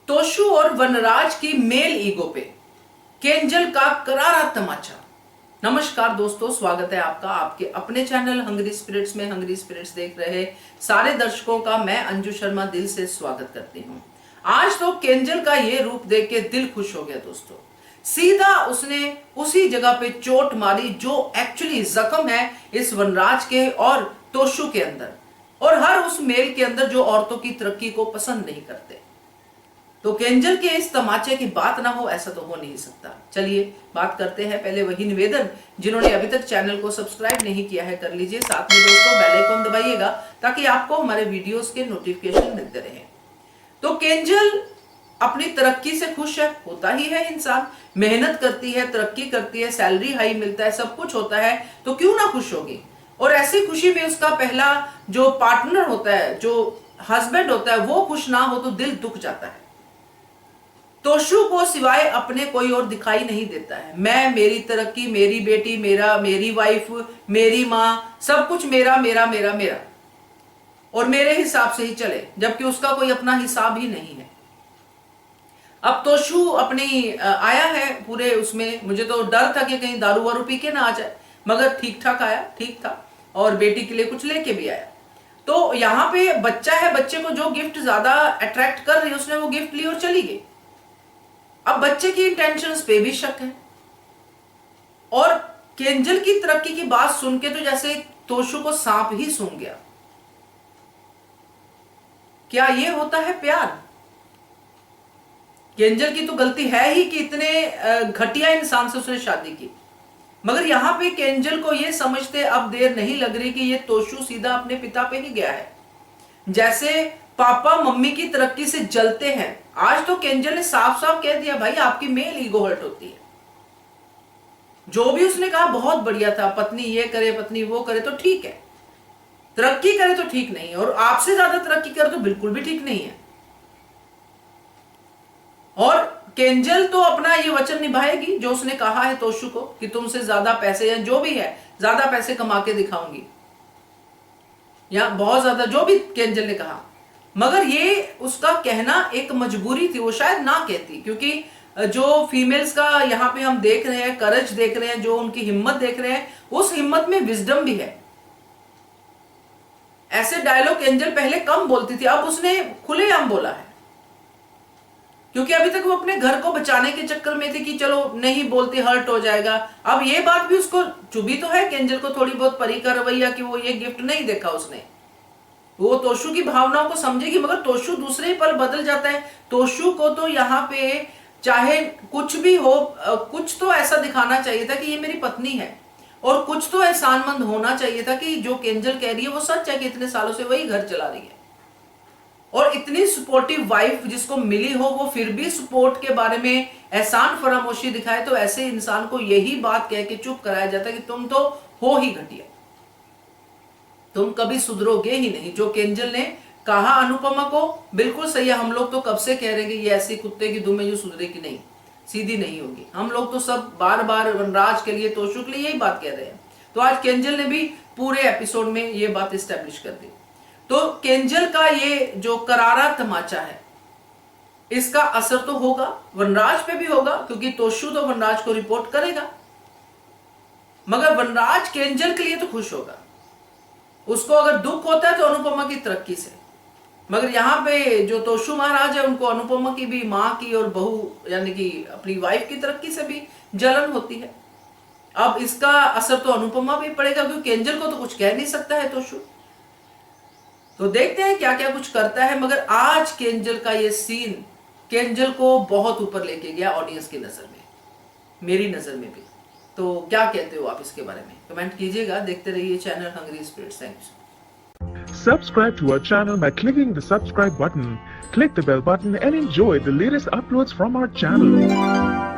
तोशु और वनराज की male ego पे केंजल का करारा तमाचा। नमस्कार दोस्तों, स्वागत है आपका आपके अपने चैनल हंग्री स्पिरिट्स में। हंग्री स्पिरिट्स देख रहे सारे दर्शकों का मैं अंजू शर्मा दिल से स्वागत करती हूँ। आज तो केंजल का ये रूप देख के दिल खुश हो गया दोस्तों। सीधा उसने उसी जगह पे चोट मारी जो एक्चुअली जख्म है इस वनराज के और तोशु के अंदर, और हर उस मेल के अंदर जो औरतों की तरक्की को पसंद नहीं करते। तो केंजल के इस तमाचे की बात ना हो ऐसा तो हो नहीं सकता। चलिए बात करते हैं। पहले वही निवेदन, जिन्होंने अभी तक चैनल को सब्सक्राइब नहीं किया है कर लीजिए, साथ में दोस्तों बेल आइकन दबाइएगा ताकि आपको हमारे वीडियोस के नोटिफिकेशन मिलते रहे। तो केंजल अपनी तरक्की से खुश है, होता ही है इंसान, मेहनत करती है, तरक्की करती है, सैलरी हाई मिलता है, सब कुछ होता है, तो क्यों ना खुश होगी। और ऐसी खुशी में उसका पहला जो पार्टनर होता है, जो हस्बैंड होता है, वो खुश ना हो तो दिल दुख जाता है। तोशु को सिवाय अपने कोई और दिखाई नहीं देता है। मैं, मेरी तरक्की, मेरी बेटी, मेरी वाइफ, मेरी मां, सब कुछ मेरा मेरा मेरा मेरा और मेरे हिसाब से ही चले, जबकि उसका कोई अपना हिसाब ही नहीं है। अब तोशु अपनी आया है पूरे उसमें, मुझे तो डर था कि कहीं दारू वारू पी के ना आ जाए, मगर ठीक ठाक आया, ठीक था, और बेटी के लिए कुछ लेके भी आया। तो यहाँ पे बच्चा है, बच्चे को जो गिफ्ट ज्यादा अट्रैक्ट कर रही है उसने वो गिफ्ट ली और चली गई। अब बच्चे की इंटेंशंस पे भी शक है, और केंजल की तरक्की की बात सुन के तो जैसे तोशु को सांप ही सूंघ गया। क्या ये होता है प्यार? केंजल की तो गलती है ही कि इतने घटिया इंसान से उसने शादी की, मगर यहां पे केंजल को ये समझते अब देर नहीं लग रही कि ये तोशु सीधा अपने पिता पे ही गया है। जैसे पापा मम्मी की तरक्की से जलते हैं, आज तो केंजल ने साफ साफ कह दिया, भाई आपकी मेल ईगो हर्ट होती है। जो भी उसने कहा बहुत बढ़िया था, पत्नी ये करे, पत्नी वो करे तो ठीक है, तरक्की करे तो ठीक नहीं, और आपसे ज्यादा तरक्की करे तो बिल्कुल भी ठीक नहीं है। और केंजल तो अपना ये वचन निभाएगी जो उसने कहा है तोशु को कि तुमसे ज्यादा पैसे या जो भी है ज्यादा पैसे कमा के दिखाऊंगी, या बहुत ज्यादा जो भी केंजल ने कहा। मगर ये उसका कहना एक मजबूरी थी, वो शायद ना कहती, क्योंकि जो फीमेल्स का यहाँ पे हम देख रहे हैं, करज देख रहे हैं, जो उनकी हिम्मत देख रहे हैं, उस हिम्मत में विजडम भी है। ऐसे डायलॉग एंजल पहले कम बोलती थी, अब उसने खुलेआम बोला है, क्योंकि अभी तक वो अपने घर को बचाने के चक्कर में थी कि चलो नहीं बोलती हर्ट हो जाएगा। अब ये बात भी उसको चुभी तो है केंजल को थोड़ी बहुत, परी का रवैया कि वो ये गिफ्ट नहीं देखा उसने, वो तोशु की भावनाओं को समझेगी, मगर तोशु दूसरे ही पल बदल जाता है। तोशु को तो यहाँ पे चाहे कुछ भी हो, कुछ तो ऐसा दिखाना चाहिए था कि ये मेरी पत्नी है, और कुछ तो एहसानमंद होना चाहिए था कि जो केंजल कह रही है वो सच है कि इतने सालों से वही घर चला रही है। और इतनी सपोर्टिव वाइफ जिसको मिली हो, वो फिर भी सपोर्ट के बारे में एहसान फरामोशी दिखाए, तो ऐसे इंसान को यही बात कह के चुप कराया जाता है कि तुम तो हो ही घटिया, तुम कभी सुधरोगे ही नहीं। जो केंजल ने कहा अनुपमा को बिल्कुल सही है। हम लोग तो कब से कह रहे हैं कि ये ऐसी कुत्ते की दुम है जो सुधरेगी नहीं, सीधी नहीं होगी। हम लोग तो सब बार बार वनराज के लिए, तोशु के लिए यही बात कह रहे हैं। तो आज केंजल ने भी पूरे एपिसोड में ये बात स्टैब्लिश कर दी। तो केंजल का ये जो करारा तमाचा है, इसका असर तो होगा, वनराज पे भी होगा, क्योंकि तोशु तो वनराज को रिपोर्ट करेगा, मगर वनराज केंजल के लिए तो खुश होगा। उसको अगर दुख होता है तो अनुपमा की तरक्की से, मगर यहाँ पे जो तोशु महाराज है उनको अनुपमा की भी, माँ की और बहू यानी कि अपनी वाइफ की तरक्की से भी जलन होती है। अब इसका असर तो अनुपमा पे पड़ेगा, क्योंकि केंजल को तो कुछ कह नहीं सकता है तोशु। तो देखते हैं क्या क्या कुछ करता है, मगर आज केंजल का ये सीन केंजल को बहुत ऊपर लेके गया ऑडियंस की नजर में, मेरी नजर में भी। तो क्या कहते हो आप इसके बारे में, कमेंट कीजिएगा। देखते रहिए channel hungry spirits. Thank you. Subscribe to our channel by clicking the subscribe button. Click the bell button and enjoy the latest uploads from our channel.